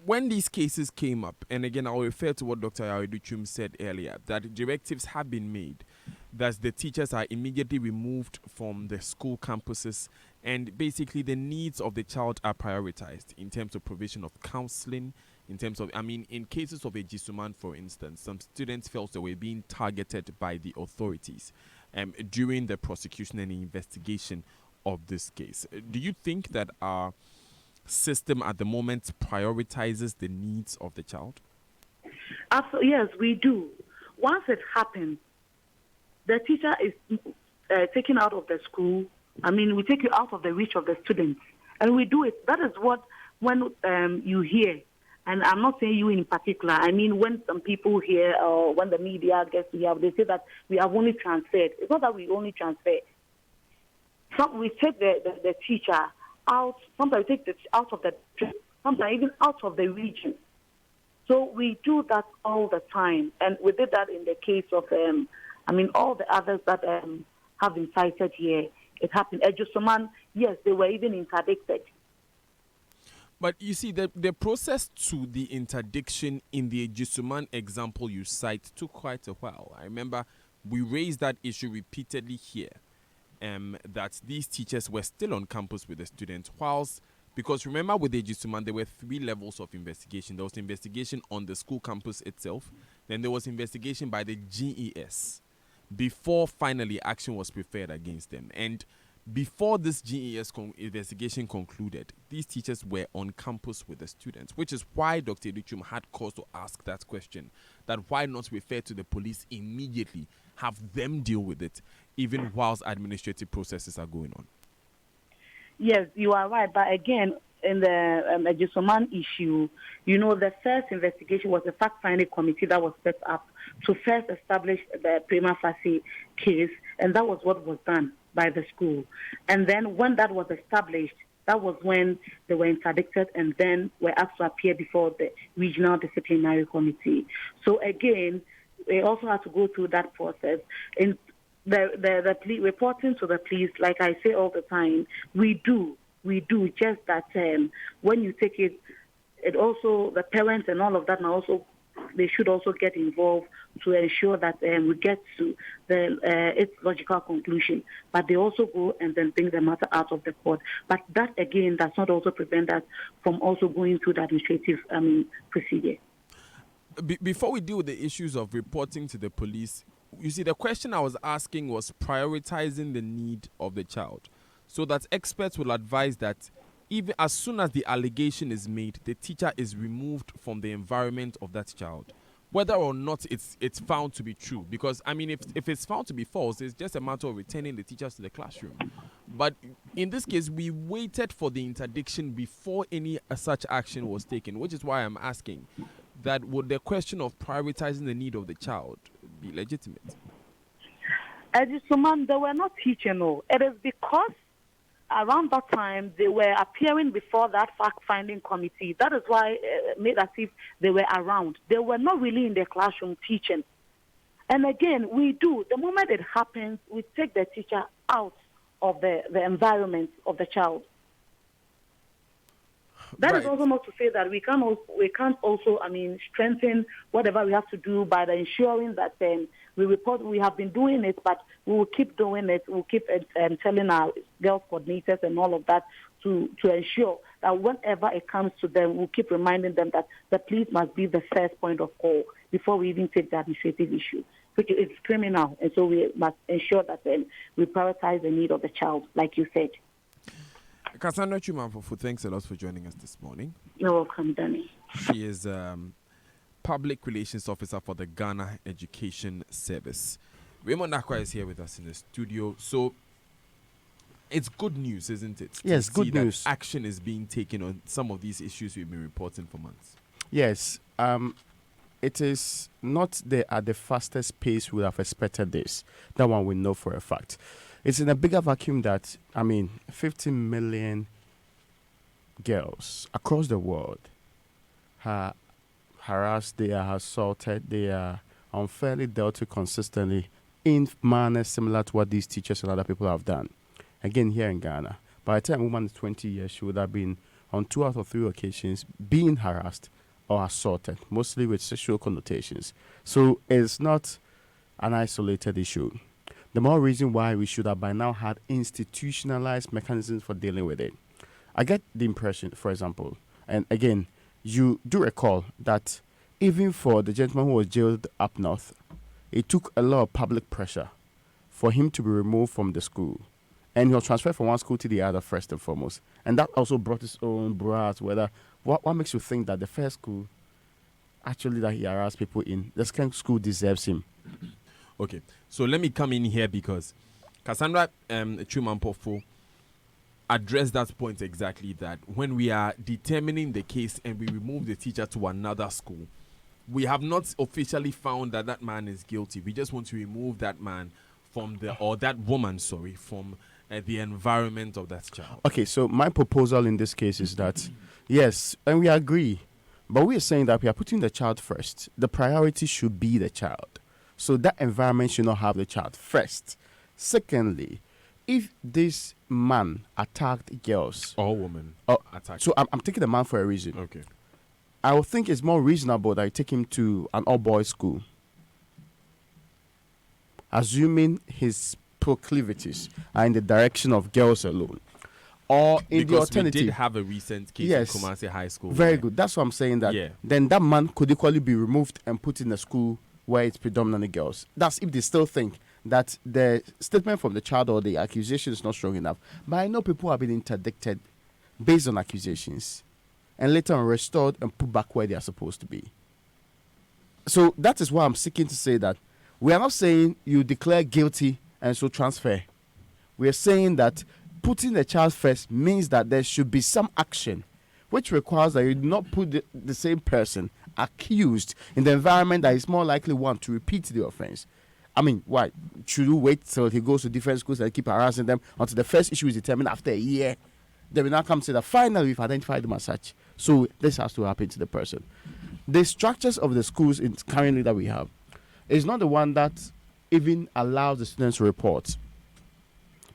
when these cases came up, and again, I'll refer to what Dr. Yaweduchum said earlier, that directives have been made, that the teachers are immediately removed from the school campuses, and basically the needs of the child are prioritized in terms of provision of counseling, in terms of, in cases of a Jisuman, for instance, some students felt they were being targeted by the authorities. during the prosecution and investigation of this case. Do you think that our system at the moment prioritizes the needs of the child? Absolutely, yes, we do. Once it happens, the teacher is taken out of the school. I mean, we take you out of the reach of the students. And we do it. That is what, when you hear, and I'm not saying you in particular, I mean when some people hear or when the media gets to hear, they say that we have only transferred. It's not that we only transfer. We take the teacher out, sometimes we take the out of the district, sometimes even out of the region. So we do that all the time. And we did that in the case of, all the others that have been cited here. It happened. Ejusuman, yes, they were even interdicted. But you see, the process to the interdiction in the Ejusuman example you cite took quite a while. I remember we raised that issue repeatedly here, that these teachers were still on campus with the students, because remember with the Ejusuman, there were 3 levels of investigation. There was investigation on the school campus itself, then there was investigation by the GES, before finally action was preferred against them. And before this GES investigation concluded, these teachers were on campus with the students, which is why Dr. Edichum had cause to ask that question, that why not refer to the police immediately, have them deal with it, even whilst administrative processes are going on. Yes, you are right. But again, in the Ejusuman issue, the first investigation was a fact-finding committee that was set up to first establish the prima facie case, and that was what was done by the school. And then when that was established, that was when they were interdicted and then were asked to appear before the regional disciplinary committee. So again, they also had to go through that process. In the reporting to the police, like I say all the time, we do. Just that when you take it, it also, the parents and all of that, they should also get involved to ensure that we get to its logical conclusion. But they also go and then bring the matter out of the court. But that, again, does not also prevent us from also going through the administrative procedure. Before we deal with the issues of reporting to the police, you see, the question I was asking was prioritizing the need of the child, so that experts will advise that even as soon as the allegation is made, the teacher is removed from the environment of that child, whether or not it's found to be true. Because, if it's found to be false, it's just a matter of returning the teachers to the classroom. But in this case, we waited for the interdiction before any such action was taken, which is why I'm asking that would the question of prioritizing the need of the child be legitimate? Ejusuman, they were not teaching. No. It is because around that time they were appearing before that fact-finding committee. That is why it made as if they were around. They were not really in the classroom teaching. And again, we do. The moment it happens, we take the teacher out of the environment of the child. That is also not to say that we can't also strengthen whatever we have to do by ensuring that we report. We have been doing it, but we will keep doing it. We'll keep telling our girls coordinators and all of that to ensure that whenever it comes to them, we'll keep reminding them that the police must be the first point of call before we even take the administrative issue, which is criminal. And so we must ensure that we prioritize the need of the child, like you said. Cassandra Chumanfofu, thanks a lot for joining us this morning. You're welcome, Danny. She is Public Relations Officer for the Ghana Education Service. Raymond Nakwa is here with us in the studio. So it's good news, isn't it? Yes, good news. Action is being taken on some of these issues we've been reporting for months. Yes. It is not at the fastest pace we have expected this. That one we know for a fact. It's in a bigger vacuum that, 15 million girls across the world are harassed, they are assaulted, they are unfairly dealt with consistently in manners similar to what these teachers and other people have done. Again, here in Ghana, by the time a woman is 20 years, she would have been on 2 out of 3 occasions being harassed or assaulted, mostly with sexual connotations. So it's not an isolated issue. The more reason why we should have by now had institutionalized mechanisms for dealing with it. I get the impression, for example, and again, you do recall that even for the gentleman who was jailed up north, it took a lot of public pressure for him to be removed from the school. And he was transferred from one school to the other first and foremost. And that also brought his own brass. What makes you think that the first school, actually that he harassed people in, the second school deserves him? Okay, so let me come in here because Cassandra Chumampofo addressed that point exactly, that when we are determining the case and we remove the teacher to another school, we have not officially found that man is guilty. We just want to remove that man from that woman, from the environment of that child. Okay, so my proposal in this case is that, yes, and we agree, but we are saying that we are putting the child first. The priority should be the child. So that environment should not have the child first. Secondly, if this man attacked girls or women, so I'm taking the man for a reason. Okay, I would think it's more reasonable that I take him to an all-boys school, assuming his proclivities are in the direction of girls alone. Or in because the alternative, we did have a recent case in Kumasi High School. Very good. That's what I'm saying. That then that man could equally be removed and put in a school where it's predominantly girls. That's if they still think that the statement from the child or the accusation is not strong enough. But I know people have been interdicted based on accusations and later on restored and put back where they are supposed to be. So that is why I'm seeking to say that we are not saying you declare guilty and so transfer. We are saying that putting the child first means that there should be some action, which requires that you do not put the same person accused in the environment that is more likely one to repeat the offense. I mean, why? Should you wait till he goes to different schools and keep harassing them until the first issue is determined after a year? Then we now come to say that finally we've identified them as such. So this has to happen to the person. The structures of the schools currently that we have is not the one that even allows the students to report.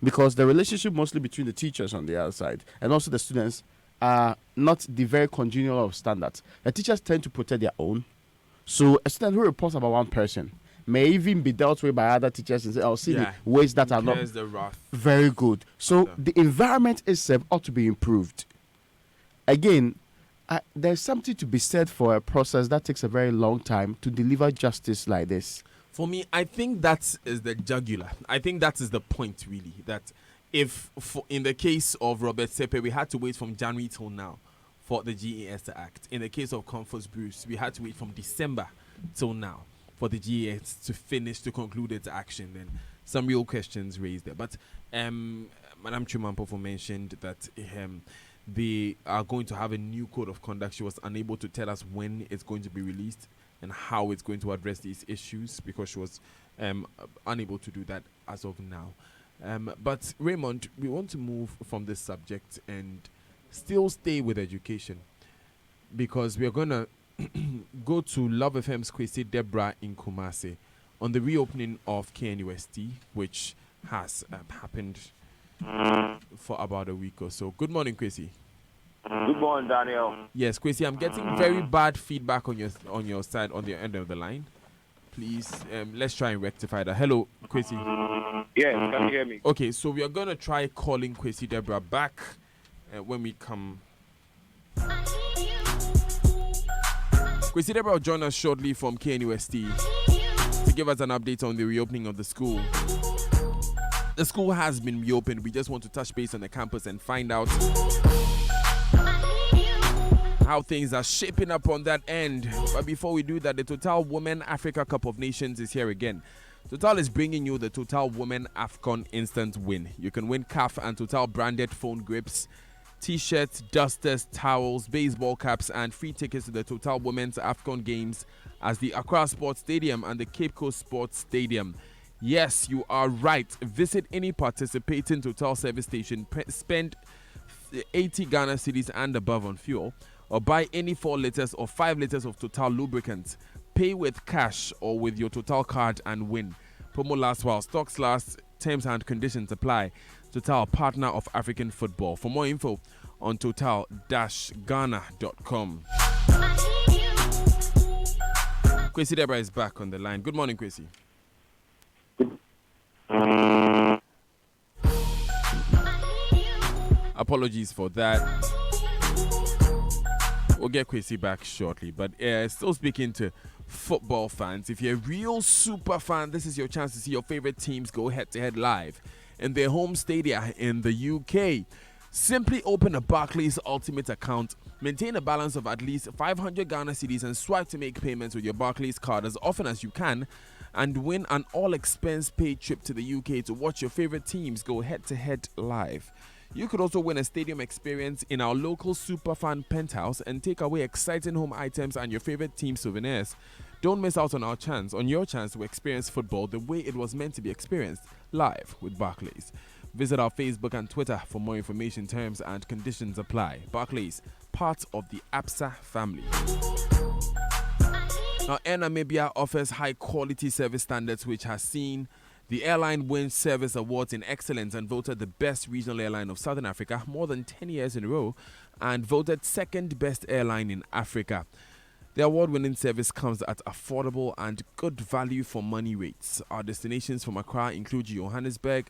Because the relationship mostly between the teachers on the other side and also the students are not the very congenial of standards. The teachers tend to protect their own. So a student who reports about one person may even be dealt with by other teachers and say, "Oh, see the ways that are not the wrath." Very good." So the environment itself ought to be improved. Again, there's something to be said for a process that takes a very long time to deliver justice like this. For me, I think that is the jugular. I think that is the point, really. That if, in the case of Robert Sepe, we had to wait from January till now for the GES to act. In the case of Comforts Bruce, we had to wait from December till now for the GES to conclude its action. Then some real questions raised there. But Madam Chumampofo mentioned that they are going to have a new code of conduct. She was unable to tell us when it's going to be released and how it's going to address these issues because she was unable to do that as of now. But Raymond, we want to move from this subject and still stay with education because we are going to go to Love FM's Kwesi Deborah in Kumasi on the reopening of KNUST, which has happened for about a week or so. Good morning, Kwesi. Good morning, Daniel. Yes, Kwesi, I'm getting very bad feedback on your side, on the end of the line. Please, let's try and rectify that. Hello, Kwesi. Yes, can you hear me? Okay, so we are going to try calling Kwesi Deborah back when we come. Kwesi Deborah will join us shortly from KNUST to give us an update on the reopening of the school. The school has been reopened. We just want to touch base on the campus and find out how things are shaping up on that end. But before we do that, the Total Women Africa Cup of Nations is here again. Total is bringing you the Total Women AFCON Instant Win. You can win CAF and Total branded phone grips, t-shirts, dusters, towels, baseball caps, and free tickets to the Total Women's AFCON Games as the Accra Sports Stadium and the Cape Coast Sports Stadium. Yes, you are right. Visit any participating Total service station, spend 80 Ghana cedis and above on fuel, or buy any 4 liters or 5 liters of Total lubricant. Pay with cash or with your Total card and win. Promo lasts while stocks last. Terms and conditions apply. Total, partner of African football. For more info on total-ghana.com. Kwesi Deborah is back on the line. Good morning, Kwesi. Apologies for that. We'll get Kwesi back shortly, but still speaking to football fans. If you're a real super fan, this is your chance to see your favorite teams go head-to-head live in their home stadia in the UK. Simply open a Barclays Ultimate account, maintain a balance of at least 500 Ghana cedis and swipe to make payments with your Barclays card as often as you can, and win an all-expense-paid trip to the UK to watch your favorite teams go head-to-head live. You could also win a stadium experience in our local Superfan penthouse and take away exciting home items and your favorite team souvenirs. Don't miss out on your chance to experience football the way it was meant to be experienced, live with Barclays. Visit our Facebook and Twitter for more information. Terms and conditions apply. Barclays, part of the ABSA family. Now, Air Namibia offers high-quality service standards, which has seen the airline win service awards in excellence and voted the best regional airline of Southern Africa more than 10 years in a row and voted second best airline in Africa. The award-winning service comes at affordable and good value for money rates. Our destinations from Accra include Johannesburg,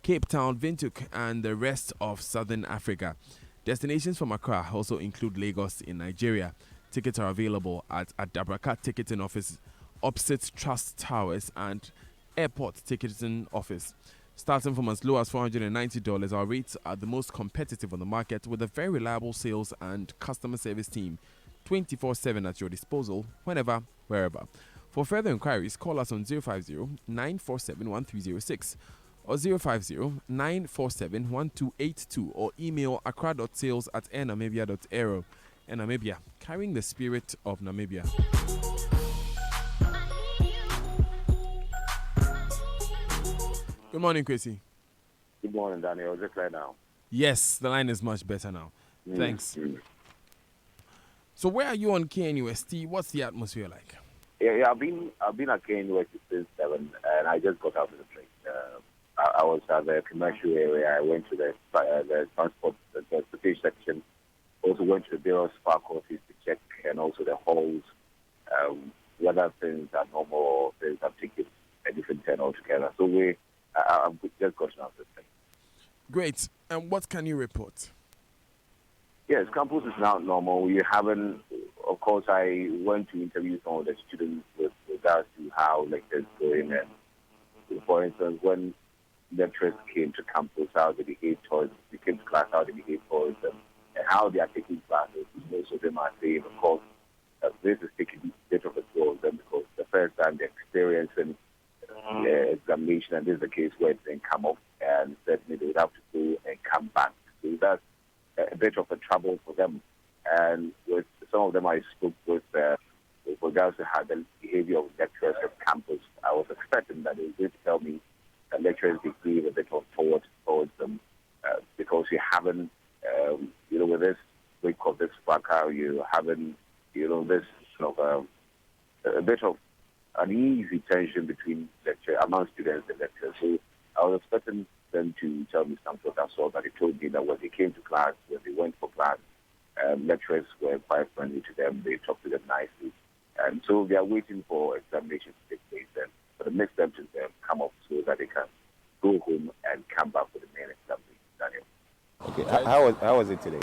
Cape Town, Windhoek, and the rest of Southern Africa. Destinations from Accra also include Lagos in Nigeria. Tickets are available at Dabraka Ticketing Office opposite Trust Towers and Airport Ticketing Office. Starting from as low as $490, our rates are the most competitive on the market with a very reliable sales and customer service team 24/7 at your disposal, whenever, wherever. For further inquiries, call us on 050-947-1306 or 050-947-1282 or email accra.sales@airnamibia.aero. Air Namibia, carrying the spirit of Namibia. Good morning, Kwesi. Good morning, Daniel. Is it clear now? Yes, the line is much better now. Thanks. So where are you on KNUST? What's the atmosphere like? Yeah, I've been at KNUST since 7, and I just got out of the train. I was at the commercial area. I went to the transport, the stage section. Also went to the Bureau Spark office to check, and also the halls, whether things are normal or things have taken a different turn altogether. So I've just gotten out of the train. Great. And what can you report? Yes, campus is now normal. You haven't, of course, I went to interview some of the students with regards to how lectures going. And for instance, when lecturers came to campus, how they behave towards, they came to class, how they behave towards them, and how they are taking classes. Most of them are saying, of course, this is taking a bit of a toll on them because the first time they're experiencing the examination, and this is the case where it didn't come off, and certainly they would have to go and come back. So that's a bit of a trouble for them. And with some of them I spoke with regards to how the behavior of lecturers at campus, I was expecting that they were going to tell me that lecturers behave a bit of forward towards them because you haven't, with this week of this workout, you haven't, this sort of a bit of uneasy tension between among students and lecturers. So I was expecting them to tell me something of that sort, but they told me that when they came to class, when they went for class, lecturers were quite friendly to them. They talked to them nicely. And so they are waiting for examinations to take place and for the next step to come up so that they can go home and come back for the main examination. Daniel. Okay, how was it today?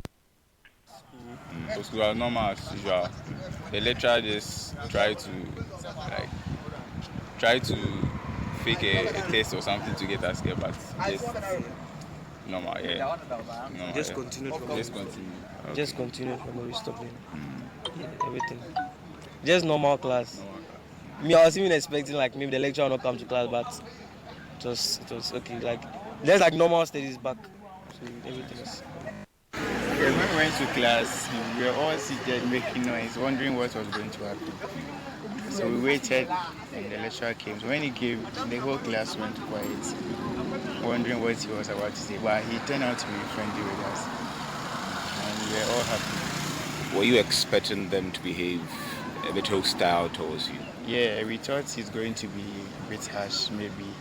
It was normal as usual. The lecturer just tried to fake a test or something to get us here, but just normal, yeah. Normal, Just yeah. continue from Just continue. Okay. Just continue from where we stopped in. Yeah, everything. Just normal class. Me, I was even expecting like maybe the lecturer will not come to class, but it was okay. Like there's like normal studies back. So everything is. Yeah, when we went to class, we were all seated making noise, wondering what was going to happen. So we waited and the lecturer came. So when he came, the whole class went quiet, wondering what he was about to say. But he turned out to be friendly with us. And we were all happy. Were you expecting them to behave a bit hostile towards you? Yeah, we thought he's going to be a bit harsh, maybe,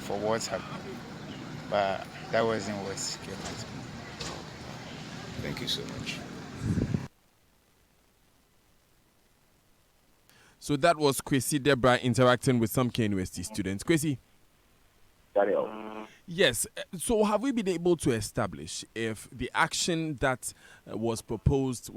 for what's happened. But that wasn't what came out. Thank you so much. So that was Kwesi Debra interacting with some KNUST students. Kwesi? Daniel. Yes. So have we been able to establish if the action that was proposed,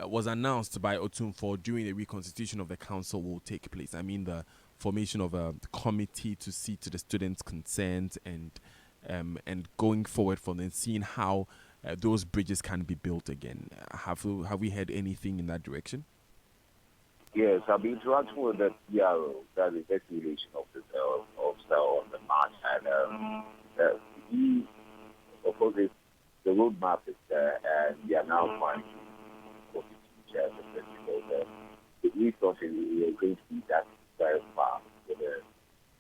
was announced by Otumfor during the reconstitution of the council will take place. I mean, the formation of a committee to see to the students' consent and going forward from then seeing how those bridges can be built again. Have we heard anything in that direction? Yes, I've been interacting with the PRO, that is the relation officer on the march, and he, of course, the roadmap is there, and we are now trying to chair the festival. The resources are going to be that very far with the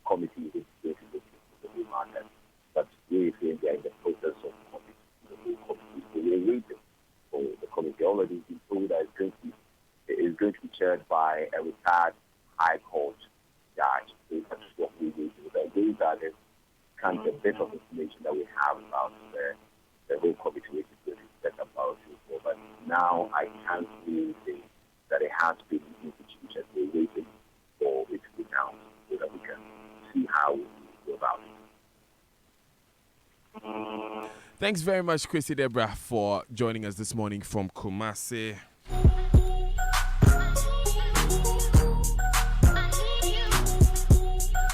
committee is going to look into the market, but we think they are in the process of committee. So we're waiting for the committee. Already been told that it's going to be chaired by a retired High Court judge. So that's what we're waiting for. Those are the kind of a bit of information that we have about the whole committee which is going to set about it. But now I can't really say that it has been instituted. We're waiting for it to be announced so that we can see how we go about it. Thanks very much, Chrissy Debra, for joining us this morning from Kumasi.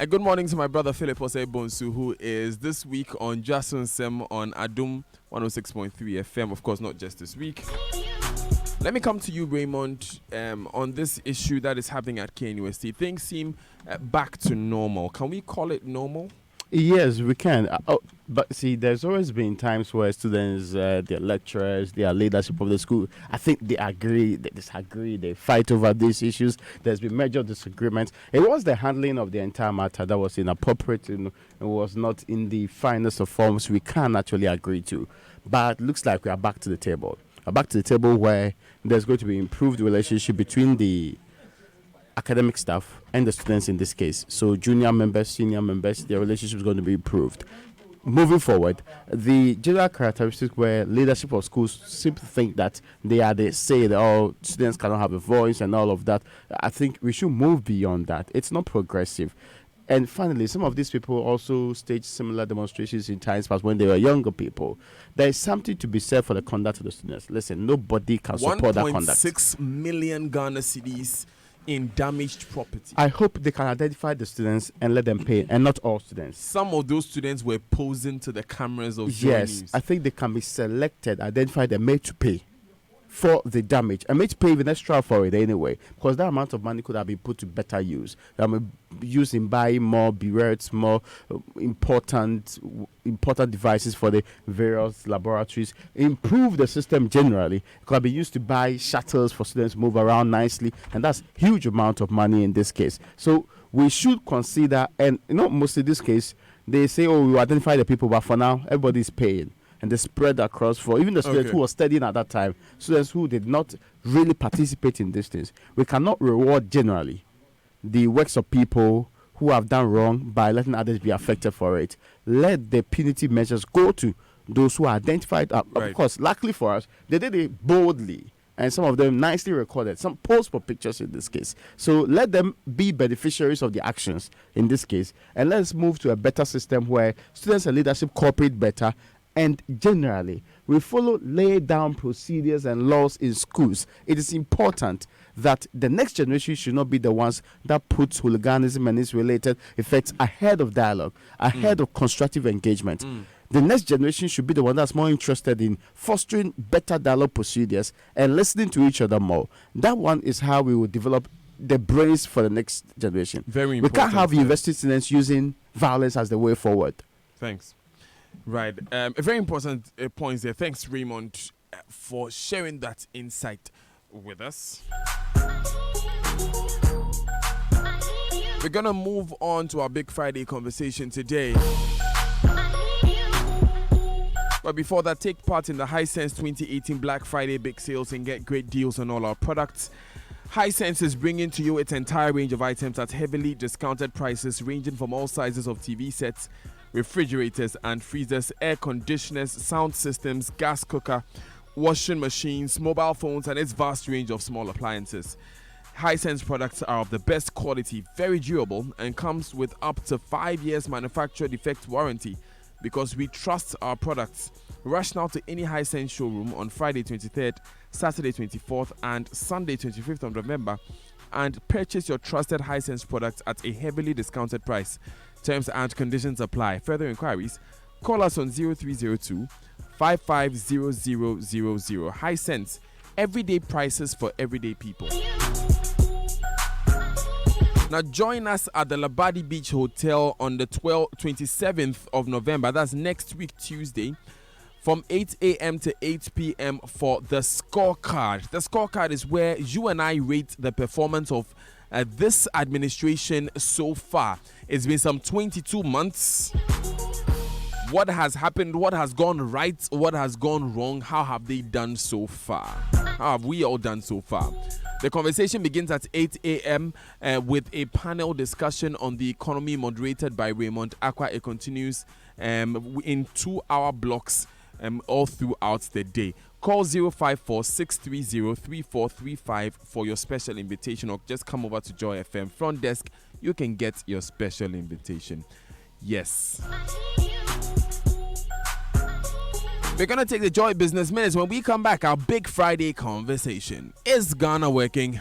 And good morning to my brother Philip Osei-Bonsu, who is this week on Jason Sem on Adum 106.3 FM. Of course, not just this week. Let me come to you, Raymond, on this issue that is happening at KNUST. Things seem back to normal. Can we call it normal? Yes, we can. But see, there's always been times where students, their lecturers, their leadership of the school, I think they agree, they disagree, they fight over these issues. There's been major disagreements. It was the handling of the entire matter that was inappropriate and was not in the finest of forms we can actually agree to. But it looks like we are back to the table. Back to the table where there's going to be improved relationship between the academic staff and the students in this case. So junior members, senior members, their relationship is going to be improved. Moving forward, the general characteristics where leadership of schools seem to think that they say that all students cannot have a voice and all of that. I think we should move beyond that. It's not progressive. And finally, some of these people also staged similar demonstrations in times past when they were younger people. There is something to be said for the conduct of the students. Listen, nobody can support that conduct. 1.6 million Ghana cedis in damaged property. I hope they can identify the students and let them pay, and not all students. Some of those students were posing to the cameras of Yes, News. I think they can be selected, identified, and made to pay for the damage, and made to pay even extra for it anyway, because that amount of money could have been put to better use. That may be used in buying more berets, more important devices for the various laboratories, improve the system generally. It could have been used to buy shuttles for students to move around nicely, and that's huge amount of money in this case. So we should consider, and mostly this case, they say, oh, we identify the people, but for now, everybody's paying. And they spread across for even the students who were studying at that time, students who did not really participate in these things. We cannot reward generally the works of people who have done wrong by letting others be affected for it. Let the punitive measures go to those who are identified. Of course, luckily for us, they did it boldly, and some of them nicely recorded. Some posed for pictures in this case. So let them be beneficiaries of the actions in this case, and let's move to a better system where students and leadership cooperate better. And generally, we follow laid down procedures and laws in schools. It is important that the next generation should not be the ones that puts hooliganism and its related effects ahead of dialogue, ahead of constructive engagement. The next generation should be the one that's more interested in fostering better dialogue procedures and listening to each other more. That one is how we will develop the brains for the next generation. Very important. We can't have yes. university students using violence as the way forward. Thanks. Right. A very important point there. Thanks, Raymond, for sharing that insight with us. We're going to move on to our Big Friday conversation today. But before that, take part in the Hisense 2018 Black Friday Big Sales and get great deals on all our products. Hisense is bringing to you its entire range of items at heavily discounted prices, ranging from all sizes of TV sets, refrigerators and freezers, air conditioners, sound systems, gas cooker, washing machines, mobile phones, and its vast range of small appliances. Hisense products are of the best quality, very durable, and comes with up to 5 years manufacturer defect warranty. because we trust our products. Rush now to any Hisense showroom on Friday 23rd, Saturday 24th, and Sunday 25th of November and purchase your trusted Hisense products at a heavily discounted price. Terms and conditions apply. Further inquiries, call us on 0302 550000. Hisense, everyday prices for everyday people. Now join us at the Labadi Beach Hotel on the 27th of November. That's next week, Tuesday, from 8 a.m. to 8 p.m. for the scorecard. The scorecard is where you and I rate the performance of this administration so far. It's been some 22 months. What has happened? What has gone right? What has gone wrong? How have they done so far? How have we all done so far? The conversation begins at 8 a.m. With a panel discussion on the economy moderated by Raymond Aqua. It continues in 2-hour blocks all throughout the day. Call 054-630-3435 for your special invitation, or just come over to Joy FM front desk. You can get your special invitation. Yes. We're going to take the Joy Business Minutes. When we come back, our Big Friday conversation. Is Ghana working?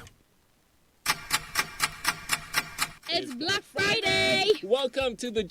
It's Black Friday! Welcome to the